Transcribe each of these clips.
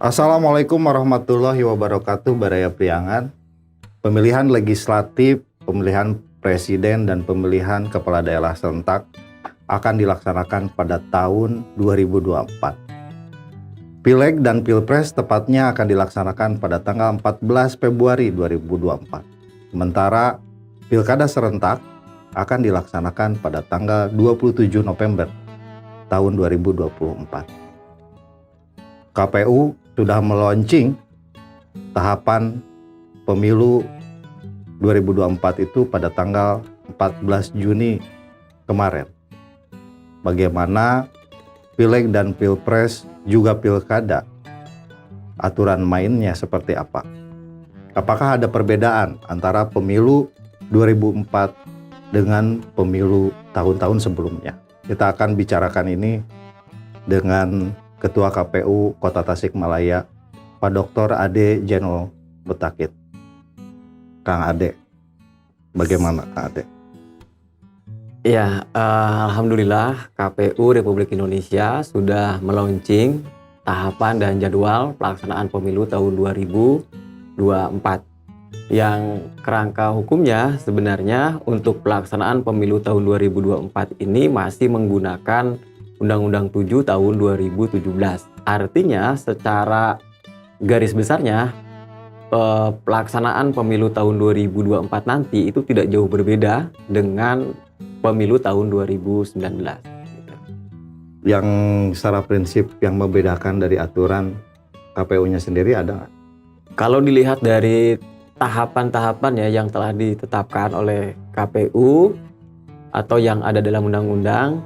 Assalamualaikum warahmatullahi wabarakatuh, Baraya Priangan. Pemilihan legislatif, pemilihan presiden, dan pemilihan kepala daerah serentak akan dilaksanakan pada tahun 2024. Pileg dan Pilpres tepatnya akan dilaksanakan pada tanggal 14 Februari 2024. Sementara Pilkada serentak akan dilaksanakan pada tanggal 27 November tahun 2024. KPU sudah meluncing tahapan pemilu 2024 itu pada tanggal 14 Juni kemarin. Bagaimana Pileg dan Pilpres juga Pilkada, aturan mainnya seperti apa? Apakah ada perbedaan antara pemilu 2004 dengan pemilu tahun-tahun sebelumnya? Kita akan bicarakan ini dengan Ketua KPU Kota Tasikmalaya, Pak Dr. Ade Jeno Betakit. Kang Ade, bagaimana Kang Ade? Ya, alhamdulillah KPU Republik Indonesia sudah melaunching tahapan dan jadwal pelaksanaan pemilu tahun 2024. Yang kerangka hukumnya sebenarnya untuk pelaksanaan pemilu tahun 2024 ini masih menggunakan Undang-Undang 7 tahun 2017. Artinya secara garis besarnya pelaksanaan pemilu tahun 2024 nanti itu tidak jauh berbeda dengan pemilu tahun 2019. Yang secara prinsip yang membedakan dari aturan KPU-nya sendiri ada nggak? Kalau dilihat dari tahapan-tahapan ya yang telah ditetapkan oleh KPU atau yang ada dalam undang-undang,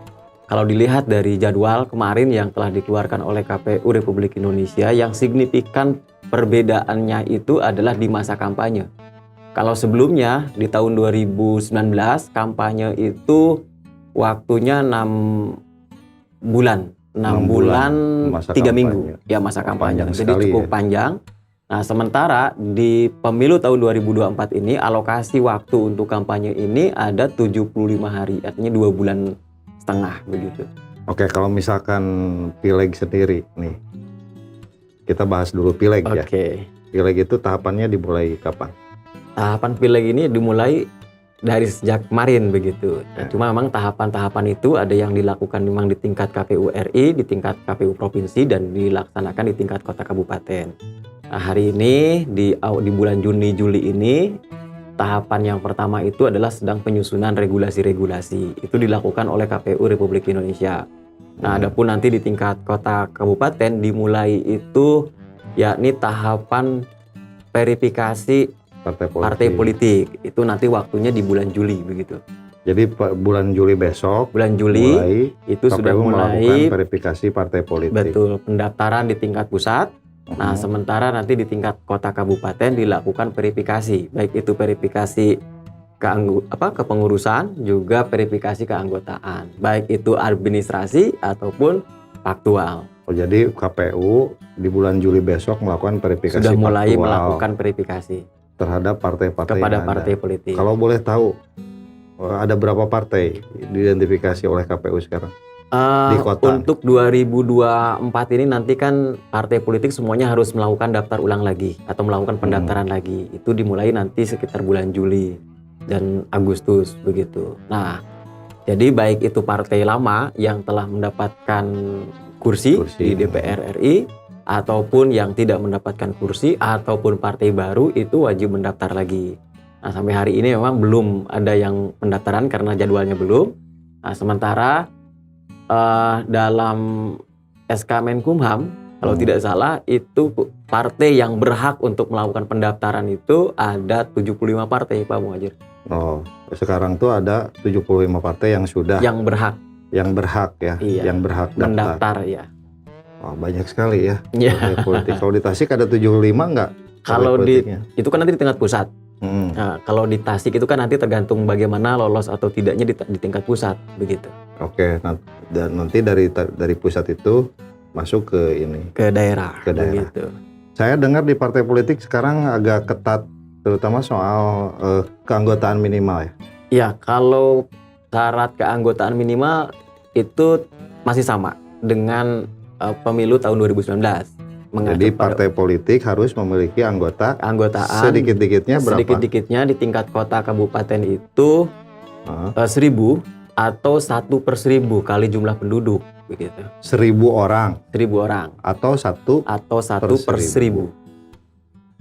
kalau dilihat dari jadwal kemarin yang telah dikeluarkan oleh KPU Republik Indonesia, yang signifikan perbedaannya itu adalah di masa kampanye. Kalau sebelumnya di tahun 2019 kampanye itu waktunya 6 bulan, 6 bulan 3 minggu ya masa kampanye. Jadi cukup panjang. Nah, sementara di pemilu tahun 2024 ini alokasi waktu untuk kampanye ini ada 75 hari, artinya 2 bulan setengah begitu. Oke, kalau misalkan Pileg sendiri nih, kita bahas dulu Pileg ya. Oke. Pileg itu tahapannya dimulai kapan? Tahapan Pileg ini dimulai dari sejak kemarin begitu. Ya. Cuma memang tahapan-tahapan itu ada yang dilakukan memang di tingkat KPU RI, di tingkat KPU provinsi, dan dilaksanakan di tingkat kota kabupaten. Nah, hari ini di bulan Juni Juli ini tahapan yang pertama itu adalah sedang penyusunan regulasi-regulasi. Itu dilakukan oleh KPU Republik Indonesia. Nah, adapun nanti di tingkat kota kabupaten dimulai itu yakni tahapan verifikasi partai politik. Itu nanti waktunya di bulan Juli begitu. Jadi bulan Juli besok, bulan Juli itu KPU sudah mulai verifikasi partai politik. Betul, pendaftaran di tingkat pusat. Nah, sementara nanti di tingkat kota kabupaten dilakukan verifikasi, baik itu verifikasi kepengurusan, juga verifikasi keanggotaan, baik itu administrasi ataupun faktual. Oh, jadi KPU di bulan Juli besok melakukan verifikasi sudah mulai faktual melakukan verifikasi terhadap partai-partai kepada yang partai ada. politik. Kalau boleh tahu, ada berapa partai diidentifikasi oleh KPU sekarang? Di kota. Untuk 2024 ini nanti kan partai politik semuanya harus melakukan daftar ulang lagi atau melakukan pendaftaran lagi. Itu dimulai nanti sekitar bulan Juli dan Agustus begitu. Nah, jadi baik itu partai lama yang telah mendapatkan kursi di DPR RI ataupun yang tidak mendapatkan kursi ataupun partai baru itu wajib mendaftar lagi. Nah, sampai hari ini memang belum ada yang pendaftaran karena jadwalnya belum. Nah, sementara dalam SK Menkumham kalau tidak salah itu partai yang berhak untuk melakukan pendaftaran itu ada 75 partai, Pak Muhajir. Oh, sekarang tuh ada 75 partai yang sudah berhak ya, iya, yang berhak mendaftar ya. Oh, banyak sekali ya. Ya. Politik. Kalau di Tasik ada 75 enggak? Kalau itu kan nanti di tingkat pusat. Nah, kalau di Tasik itu kan nanti tergantung bagaimana lolos atau tidaknya di tingkat pusat begitu. Oke, dan nanti dari pusat itu masuk ke daerah. Begitu. Saya dengar di partai politik sekarang agak ketat, terutama soal keanggotaan minimal ya. Ya, kalau syarat keanggotaan minimal itu masih sama dengan pemilu tahun 2019. Jadi partai politik harus memiliki anggotaan sedikit-dikitnya berapa? Sedikit-dikitnya di tingkat kota kabupaten itu 1.000 atau 1/1000 kali jumlah penduduk begitu. 1.000 orang. 1.000 orang. Atau 1/1000.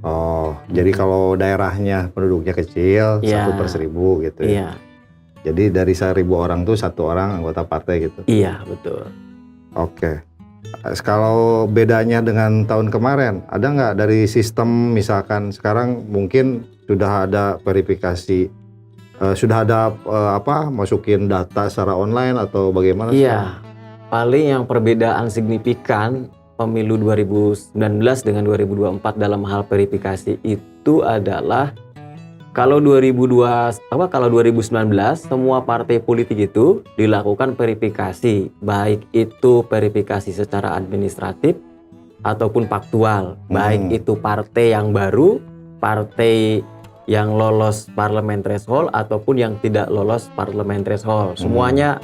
Oh, jadi kalau daerahnya penduduknya kecil, 1/1000 gitu ya. Iya. Jadi dari 1.000 orang tuh 1 orang anggota partai gitu. Iya, betul. Oke. Kalau bedanya dengan tahun kemarin, ada nggak dari sistem misalkan sekarang mungkin sudah ada verifikasi, sudah ada masukin data secara online atau bagaimana? Iya, paling yang perbedaan signifikan pemilu 2019 dengan 2024 dalam hal verifikasi itu adalah kalau 2019 semua partai politik itu dilakukan verifikasi, baik itu verifikasi secara administratif ataupun faktual, baik itu partai yang baru, partai yang lolos parlemen threshold ataupun yang tidak lolos parlemen threshold, semuanya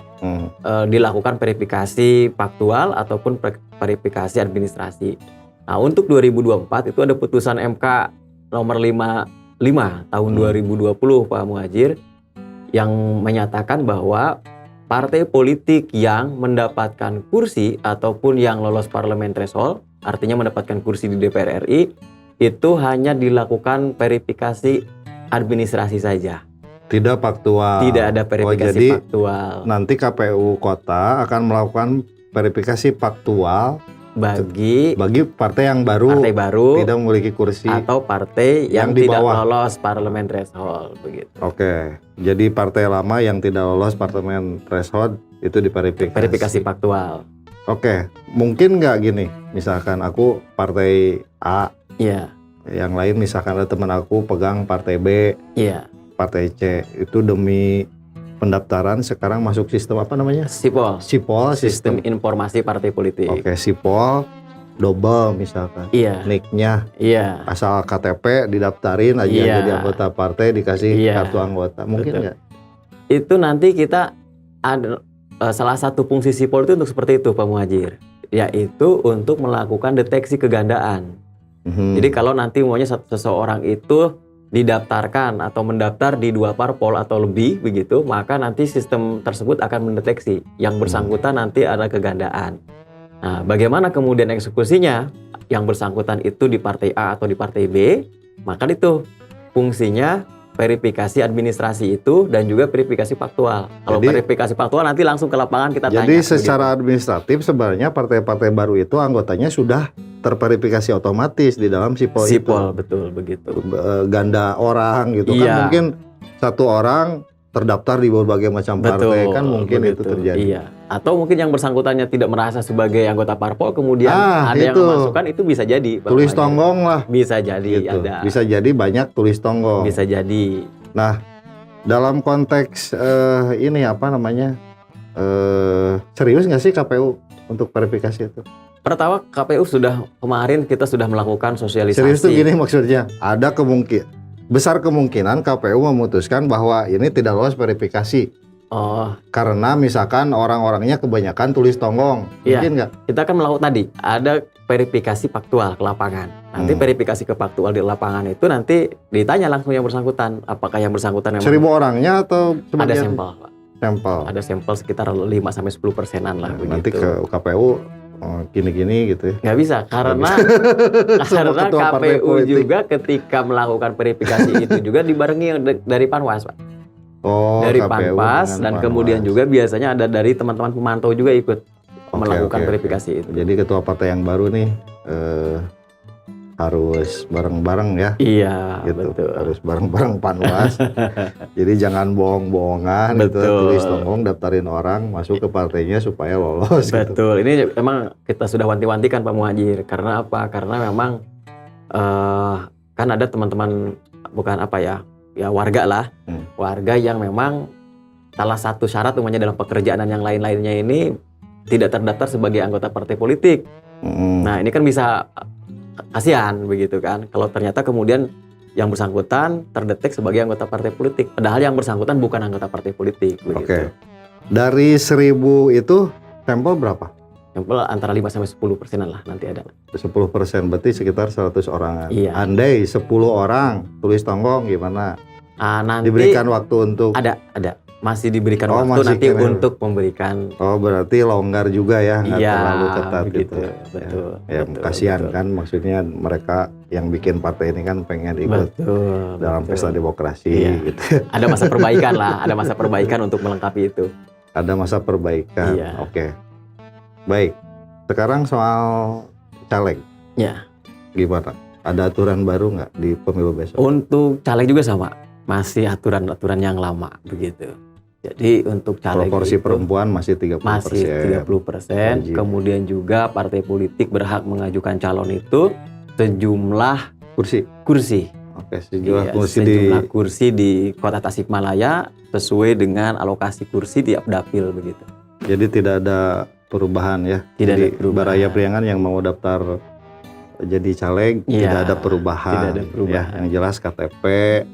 dilakukan verifikasi faktual ataupun verifikasi administrasi. Nah, untuk 2024 itu ada putusan MK nomor 55 tahun 2020 Pak Muhadjir yang menyatakan bahwa partai politik yang mendapatkan kursi ataupun yang lolos parlemen threshold, artinya mendapatkan kursi di DPR RI, itu hanya dilakukan verifikasi administrasi saja. Tidak faktual. Tidak ada verifikasi jadi faktual. Nanti KPU kota akan melakukan verifikasi faktual bagi partai yang baru, tidak memiliki kursi atau partai yang tidak lolos parlemen threshold begitu. Oke. Jadi partai lama yang tidak lolos parlemen threshold itu verifikasi faktual. Oke. Mungkin nggak gini, misalkan aku partai A, yang lain misalkan ada teman aku pegang partai B, partai C, itu demi pendaftaran sekarang masuk sistem apa namanya? Sipol, sistem informasi partai politik. Oke, Sipol double misalkan. Nicknya. Asal KTP didaftarin aja jadi anggota partai, dikasih kartu anggota. Mungkin nggak? Itu nanti kita ada salah satu fungsi Sipol itu untuk seperti itu Pak Muhadjir, yaitu untuk melakukan deteksi kegandaan. Jadi kalau nanti maunya seseorang itu didaftarkan atau mendaftar di 2 parpol atau lebih begitu, maka nanti sistem tersebut akan mendeteksi yang bersangkutan nanti ada kegandaan. Nah, bagaimana kemudian eksekusinya? Yang bersangkutan itu di partai A atau di partai B, maka itu fungsinya verifikasi administrasi itu dan juga verifikasi faktual. Kalau verifikasi faktual nanti langsung ke lapangan kita tanya. Jadi secara administratif sebenarnya partai-partai baru itu anggotanya sudah terverifikasi otomatis di dalam Sipol itu. Betul begitu. Ganda orang gitu kan, mungkin 1 orang terdaftar di berbagai macam partai, kan mungkin itu terjadi. Atau mungkin yang bersangkutannya tidak merasa sebagai anggota parpol, kemudian ada yang memasukkan, itu bisa jadi. Tulis tonggong lah. Bisa jadi gitu. ada. Bisa jadi banyak tulis tonggong. Bisa jadi. Nah, dalam konteks ini apa namanya? Serius nggak sih KPU untuk verifikasi itu? Pertama, KPU kemarin kita sudah melakukan sosialisasi. Serius tuh gini maksudnya, ada besar kemungkinan KPU memutuskan bahwa ini tidak lolos verifikasi. Karena misalkan orang-orangnya kebanyakan tulis tonggong, mungkin nggak? Kita akan melakukan tadi, ada verifikasi faktual ke lapangan. Nanti verifikasi ke faktual di lapangan itu nanti ditanya langsung yang bersangkutan, apakah yang bersangkutan memang 1.000 orangnya atau ada sampel, Pak. Ada sampel sekitar 5-10%-an lah. Nanti ke KPU gini-gini gitu ya? Nggak bisa, karena KPU juga ketika melakukan verifikasi itu juga dibarengi dari Panwas, Pak. Dari Panwas dan kemudian juga biasanya ada dari teman-teman pemantau juga ikut melakukan verifikasi itu. Jadi ketua partai yang baru nih harus bareng-bareng ya? Iya, gitu. Betul. Harus bareng-bareng Panwas. Jadi jangan bohong-bohongan gitu, tulis tonggong, daftarin orang masuk ke partainya supaya lolos. Betul. Ini memang kita sudah wanti-wantikan Pak Muhadjir. Karena apa? Karena memang kan ada teman-teman warga lah, warga yang memang salah satu syarat umumnya dalam pekerjaan dan yang lain-lainnya ini tidak terdaftar sebagai anggota partai politik. Nah, ini kan bisa kasihan begitu kan, kalau ternyata kemudian yang bersangkutan terdetek sebagai anggota partai politik, padahal yang bersangkutan bukan anggota partai politik. Begitu. Dari 1.000 itu sampel berapa? sampel antara 5-10% lah nanti ada. 10% berarti sekitar 100 orangan. Iya. Andai 10 orang tulis tonggong gimana? Nanti Diberikan waktu untuk ada masih diberikan Oh, waktu masih nanti kira- untuk memberikan. Oh, berarti longgar juga ya, nggak Iya, terlalu ketat begitu, gitu. betul, Ya, betul, kasihan betul. kan, maksudnya mereka yang bikin partai ini kan pengen ikut Betul, dalam betul. pesta demokrasi Iya. gitu. Ada masa perbaikan lah, ada masa perbaikan untuk melengkapi itu. Ada masa perbaikan. Iya. Oke. Baik. Sekarang soal caleg. Ya. Gimana? Ada aturan baru nggak di pemilu besok? Untuk caleg juga sama, masih aturan-aturan yang lama begitu. Jadi untuk caleg Proporsi itu perempuan masih 30%. masih 30%. Wajib. Kemudian juga partai politik berhak mengajukan calon itu sejumlah Kursi. kursi. Oke, sejumlah Iya, kursi sejumlah kursi di Kota Tasikmalaya sesuai dengan alokasi kursi tiap dapil begitu. Jadi tidak ada perubahan ya. Tidak Jadi ada perubahan. Baraya Priangan yang mau daftar jadi caleg Iya, tidak ada perubahan. tidak ada perubahan. Ya, yang jelas KTP,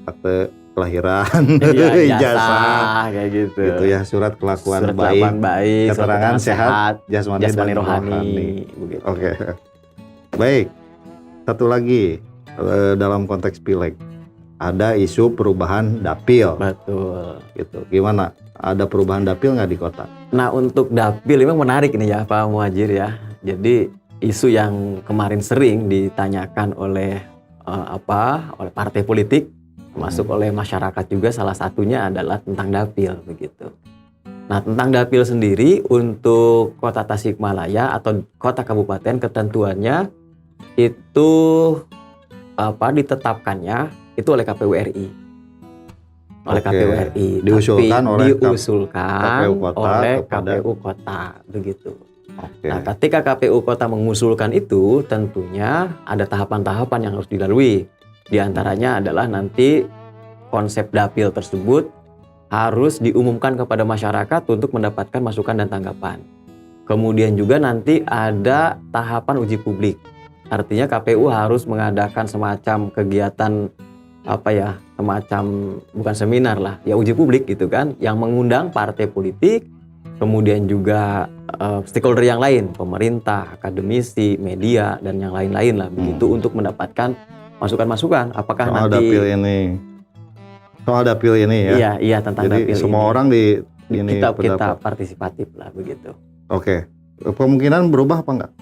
akte kelahiran, Iya, ijazah, kayak gitu. gitu ya, surat kelakuan Surat baik, kelakuan baik, surat keterangan keterangan sehat, jasmani, jasmani dan rohani, begitu. Oke. Baik. Satu lagi dalam konteks pileg ada isu perubahan dapil Betul. gitu. Gimana? Ada perubahan dapil nggak di kota? Nah untuk dapil memang menarik ini ya Pak Muhajir ya. Jadi isu yang kemarin sering ditanyakan oleh oleh partai politik, masuk oleh masyarakat juga, salah satunya adalah tentang dapil begitu. Nah tentang dapil sendiri untuk Kota Tasikmalaya atau kota kabupaten ketentuannya itu ditetapkannya itu oleh KPU RI. Oleh Oke. KPU RI. Diusulkan Tapi oleh diusulkan KPU Kota oleh kepada- KPU Kota begitu. Oke. Nah, ketika KPU Kota mengusulkan itu, tentunya ada tahapan-tahapan yang harus dilalui. Di antaranya adalah nanti konsep dapil tersebut harus diumumkan kepada masyarakat untuk mendapatkan masukan dan tanggapan. Kemudian juga nanti ada tahapan uji publik. Artinya KPU harus mengadakan semacam kegiatan semacam bukan seminar lah, ya uji publik gitu kan, yang mengundang partai politik, kemudian juga stakeholder yang lain, pemerintah, akademisi, media, dan yang lain-lain lah begitu untuk mendapatkan masukan-masukan. Apakah Soal nanti dapil ini ya. iya tentang Jadi dapil semua ini. orang di ini kita pendapat. partisipatif lah begitu. Oke. Kemungkinan berubah apa enggak?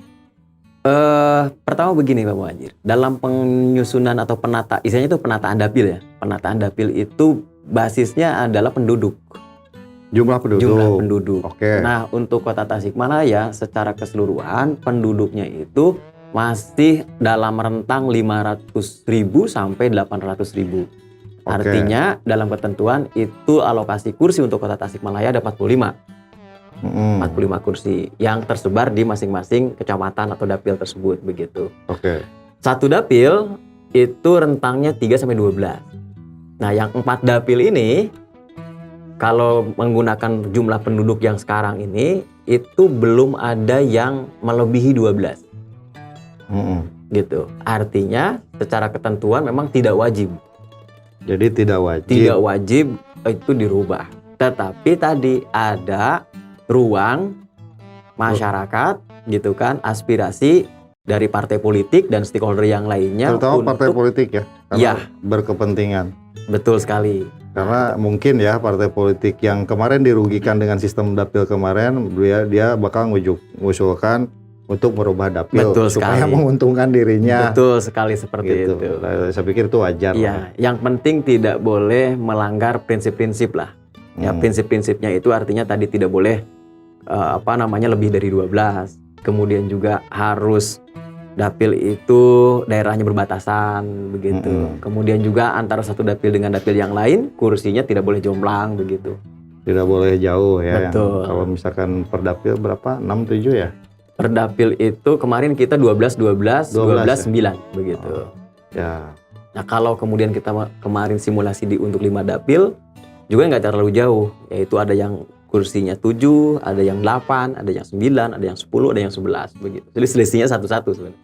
Pertama begini Pak Muhajir, dalam penyusunan atau istilahnya itu penataan dapil ya. Penataan dapil itu basisnya adalah penduduk. Jumlah penduduk. Jumlah penduduk. Oke. Nah, untuk Kota Tasikmalaya secara keseluruhan penduduknya itu masih dalam rentang 500.000 sampai 800.000. Oke. Artinya dalam ketentuan itu alokasi kursi untuk Kota Tasikmalaya ada 45 kursi yang tersebar di masing-masing kecamatan atau dapil tersebut begitu. Oke. Satu dapil itu rentangnya 3 sampai 12. Nah, yang 4 dapil ini kalau menggunakan jumlah penduduk yang sekarang ini itu belum ada yang melebihi 12 gitu. Artinya secara ketentuan memang tidak wajib. Jadi tidak wajib. Tidak wajib itu dirubah. Tetapi tadi ada ruang masyarakat gitu kan, aspirasi dari partai politik dan stakeholder yang lainnya Terutama partai politik ya. Karena Iya. berkepentingan. Betul sekali. Karena mungkin ya partai politik yang kemarin dirugikan dengan sistem dapil kemarin, dia bakal ngusulkan untuk merubah dapil Betul supaya sekali. menguntungkan dirinya. Betul sekali seperti Gitu. itu. Saya pikir itu wajar. Iya, yang penting tidak boleh melanggar prinsip-prinsip lah. Ya, prinsip-prinsipnya itu artinya tadi tidak boleh lebih dari 12. Kemudian juga harus dapil itu daerahnya berbatasan begitu. Kemudian juga antara satu dapil dengan dapil yang lain kursinya tidak boleh jomplang begitu. Tidak boleh jauh ya. Betul. Kalau misalkan per dapil berapa? 6 7 ya? Per dapil itu kemarin kita 12 12 12 9 begitu. Ya. Nah, kalau kemudian kita kemarin simulasi untuk 5 dapil juga nggak terlalu jauh, yaitu ada yang kursinya 7, ada yang 8, ada yang 9, ada yang 10, ada yang 11 begitu. Jadi selisihnya satu-satu sebenarnya.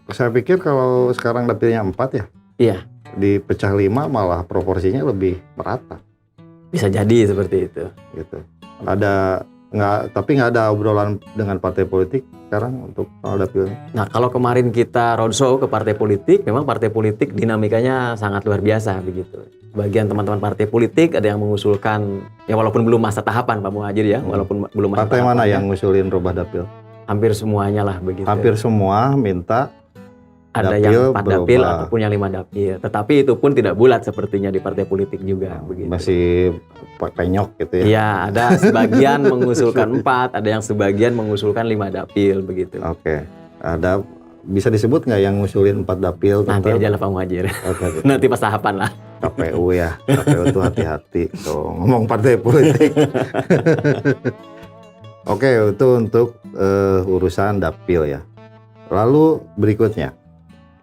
Saya pikir kalau sekarang dapilnya 4 ya. Iya, Dipecah 5 malah proporsinya lebih merata bisa jadi seperti itu. gitu. Ada tapi nggak ada obrolan dengan partai politik sekarang untuk soal dapil. Nah, kalau kemarin kita roadshow ke partai politik, memang partai politik dinamikanya sangat luar biasa begitu. Bagian teman-teman partai politik ada yang mengusulkan, ya walaupun belum masa tahapan Pak Muhadjir ya, walaupun belum masa Partai tahapan. mana yang ngusulin rubah dapil? Hampir semuanya lah begitu. Hampir semua minta ada dapil yang 4 dapil berubah. ataupun yang 5 dapil. Tetapi itu pun tidak bulat sepertinya di partai politik juga begitu. masih penyok gitu ya. Iya, ada sebagian mengusulkan 4, ada yang sebagian mengusulkan 5 dapil begitu. Oke. Ada bisa disebut nggak yang ngusulin 4 dapil? Nanti tetap? aja lah Pak Muhadjir. Oke. Nanti pas tahapan lah. KPU ya, KPU tuh hati-hati tuh ngomong partai politik. Oke, itu untuk urusan dapil ya. Lalu berikutnya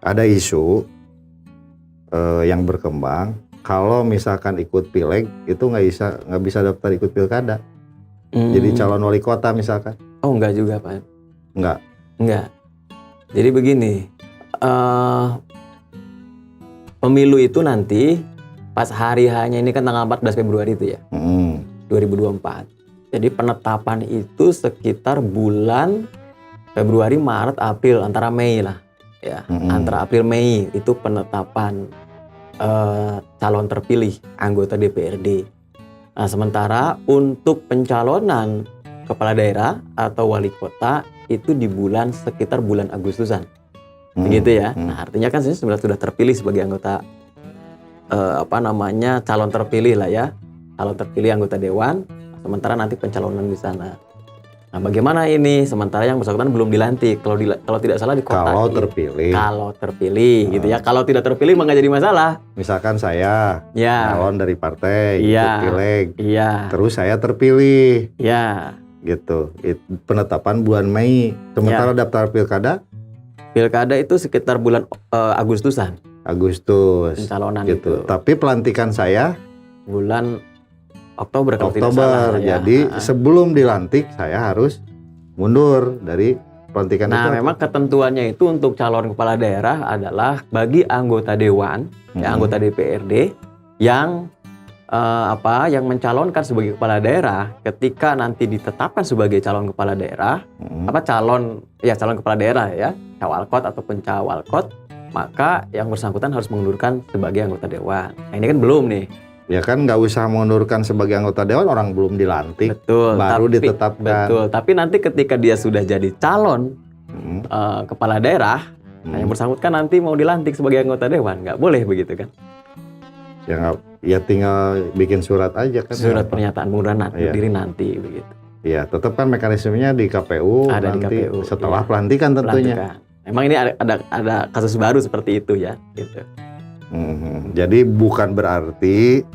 ada isu yang berkembang kalau misalkan ikut pileg itu nggak bisa daftar ikut pilkada. Jadi calon wali kota misalkan. Oh enggak juga Pak. Enggak. Jadi begini, pemilu itu nanti pas hari hanya ini kan tanggal 14 Februari itu ya, 2024. Jadi penetapan itu sekitar bulan Februari, Maret, April, antara Mei lah ya. Antara April Mei itu penetapan calon terpilih anggota DPRD. Nah, sementara untuk pencalonan kepala daerah atau wali kota itu di sekitar bulan Agustusan. Begitu ya. Nah, artinya kan saya sudah terpilih sebagai anggota calon terpilih lah ya. Calon terpilih anggota dewan, sementara nanti pencalonan di sana. Nah, bagaimana ini? Sementara yang bersangkutan belum dilantik. Kalau tidak salah di kota. Kalau terpilih gitu ya. Kalau tidak terpilih mah nggak jadi masalah. Misalkan saya calon dari partai ikut pileg. Iya. Terus saya terpilih. Iya. Gitu. Penetapan bulan Mei. Sementara daftar Pilkada itu sekitar bulan Agustusan. Agustus. Pencalonan gitu. itu. Tapi pelantikan saya bulan Oktober kalau tidak salah. Jadi sebelum dilantik saya harus mundur dari pelantikan itu. Nah, memang ketentuannya itu untuk calon kepala daerah adalah bagi anggota dewan, ya, anggota DPRD yang yang mencalonkan sebagai kepala daerah ketika nanti ditetapkan sebagai calon kepala daerah, calon kepala daerah ya, cawalkot ataupun cawalkot, maka yang bersangkutan harus mengundurkan sebagai anggota dewan. Nah, ini kan belum nih. Ya kan nggak usah mengundurkan sebagai anggota dewan, orang belum dilantik, baru ditetapkan. Betul, tapi nanti ketika dia sudah jadi calon kepala daerah, yang bersangkutan nanti mau dilantik sebagai anggota dewan, nggak boleh begitu kan? Ya tinggal bikin surat aja kan. Surat pernyataan pengunduran diri nanti begitu. Iya, tetap kan mekanismenya di KPU. Ada nanti di KPU, setelah pelantikan tentunya. Memang ini ada kasus baru seperti itu ya, gitu. Jadi bukan berarti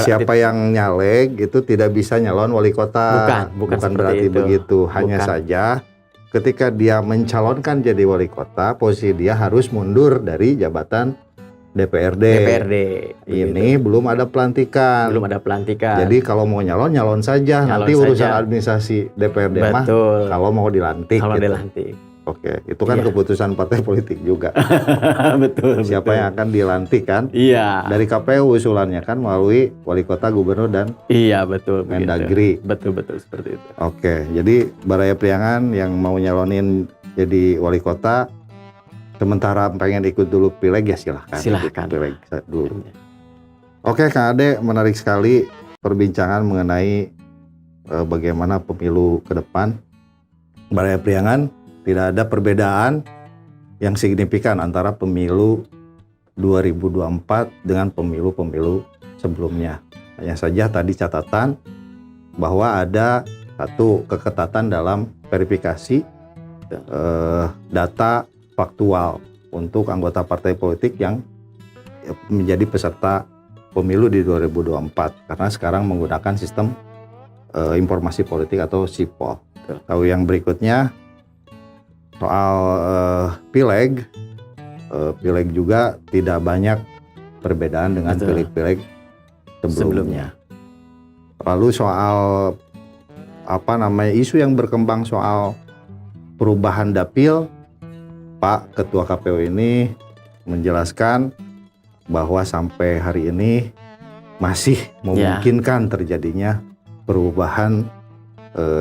siapa yang nyalek itu tidak bisa nyalon wali kota. Bukan berarti itu. Begitu. Hanya saja ketika dia mencalonkan jadi wali kota, posisi dia harus mundur dari jabatan DPRD. Ini belum ada pelantikan. Jadi kalau mau nyalon saja. Nanti urusan administrasi DPRD mah kalau mau dilantik. Oke, itu kan keputusan partai politik juga. Betul. Siapa yang akan dilantik kan? Iya. Dari KPU usulannya kan melalui wali kota, gubernur dan Mendagri. Betul seperti itu. Oke, jadi Baraya Priangan yang mau nyalonin jadi wali kota, sementara pengen ikut dulu pileg ya silahkan. Pileg dulu. Oke, Kang Ade, menarik sekali perbincangan mengenai bagaimana pemilu ke depan. Baraya Priangan, tidak ada perbedaan yang signifikan antara pemilu 2024 dengan pemilu-pemilu sebelumnya. Hanya saja tadi catatan bahwa ada satu keketatan dalam verifikasi data faktual untuk anggota partai politik yang menjadi peserta pemilu di 2024 karena sekarang menggunakan sistem informasi politik atau SIPO. Lalu yang berikutnya soal pileg juga tidak banyak perbedaan dengan pileg-pileg sebelumnya. Lalu soal isu yang berkembang soal perubahan dapil, Pak Ketua KPU ini menjelaskan bahwa sampai hari ini masih memungkinkan terjadinya perubahan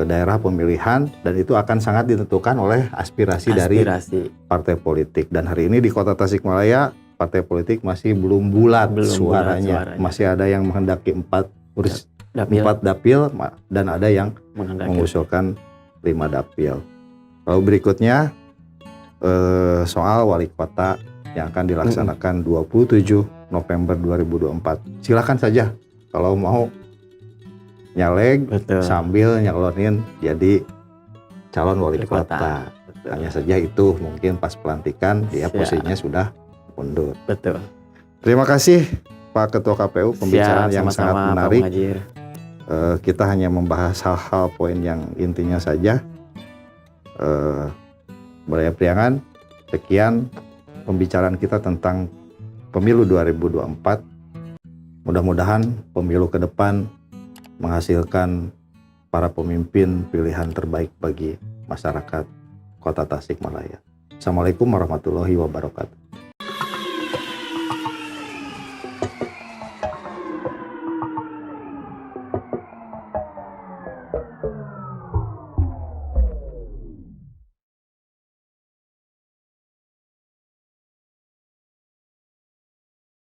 daerah pemilihan, dan itu akan sangat ditentukan oleh aspirasi dari partai politik. Dan hari ini di Kota Tasikmalaya partai politik masih belum bulat suaranya. Masih ada yang menghendaki 4 dapil dan ada yang mengusulkan 5 dapil. Lalu berikutnya soal wali kota yang akan dilaksanakan 27 November 2024. Silakan saja kalau mau nyaleg sambil nyalonin jadi calon wali kota. Hanya saja itu mungkin pas pelantikan dia posisinya sudah mundur. Betul. Terima kasih Pak Ketua KPU, pembicaraan yang sangat menarik. Kita hanya membahas hal-hal poin yang intinya saja. Mulai Priangan, sekian pembicaraan kita tentang pemilu 2024. Mudah-mudahan pemilu ke depan menghasilkan para pemimpin pilihan terbaik bagi masyarakat Kota Tasikmalaya. Assalamualaikum warahmatullahi wabarakatuh.